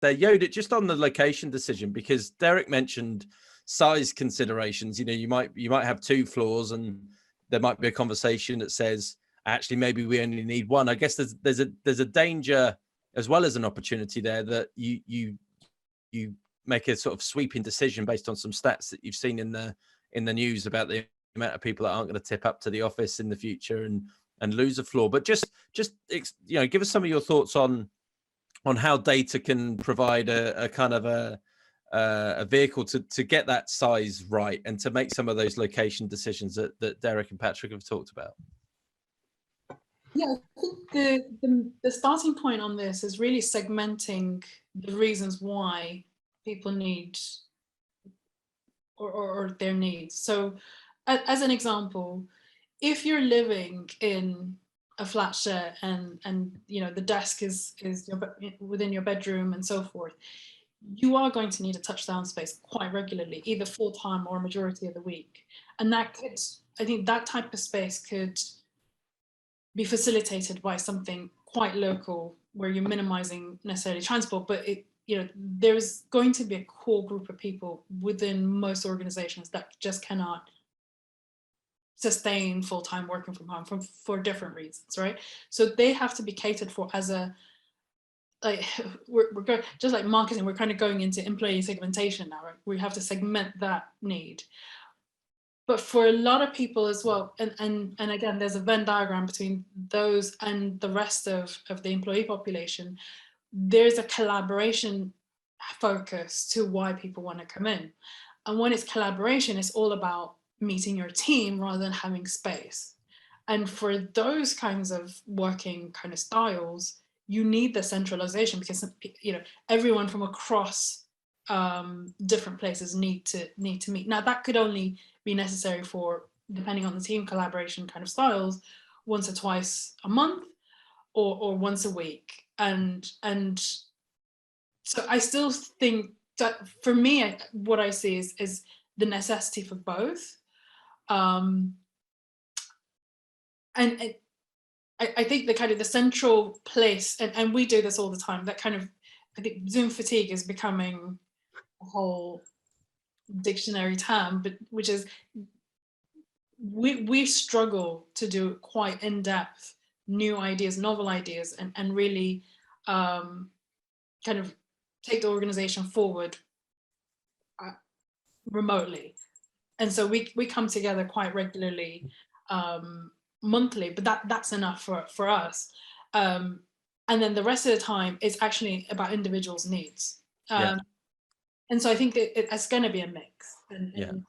there. Yodit, just on the location decision, because Dereck mentioned size considerations. You know, you might have 2 floors, and there might be a conversation that says, actually, maybe we only need 1. I guess there's a danger as well as an opportunity there that you make a sort of sweeping decision based on some stats that you've seen in the news about the amount of people that aren't going to tip up to the office in the future and lose a floor. But just you know, give us some of your thoughts on how data can provide a kind of a vehicle to get that size right and to make some of those location decisions that Dereck and Patrick have talked about. Yeah, I think the starting point on this is really segmenting the reasons why people need or their needs. So as an example, if you're living in a flat share and you know the desk is within your bedroom and so forth, you are going to need a touchdown space quite regularly, either full-time or a majority of the week. And that could, I think that type of space could be facilitated by something quite local where you're minimizing necessarily transport, but you know, there's going to be a core group of people within most organizations that just cannot sustain full-time working from home for different reasons, right? So they have to be catered for as a, like, we're going, just like marketing, we're kind of going into employee segmentation now, right? We have to segment that need. But for a lot of people as well, and again, there's a Venn diagram between those and the rest of the employee population, there's a collaboration focus to why people want to come in. And when it's collaboration, it's all about meeting your team rather than having space. And for those kinds of working kind of styles, you need the centralization because, you know, everyone from across different places need to meet. Now that could only be necessary for, depending on the team collaboration kind of styles, once or twice a month or once a week. And so I still think that for me, what I see is the necessity for both. And I think the kind of the central place, and we do this all the time, that kind of, I think Zoom fatigue is becoming a whole dictionary term, but which is we struggle to do quite in-depth new ideas, novel ideas, and really kind of take the organization forward remotely. And so we come together quite regularly, monthly, but that's enough for us. And then the rest of the time is actually about individuals' needs. And so I think that it's going to be a mix. And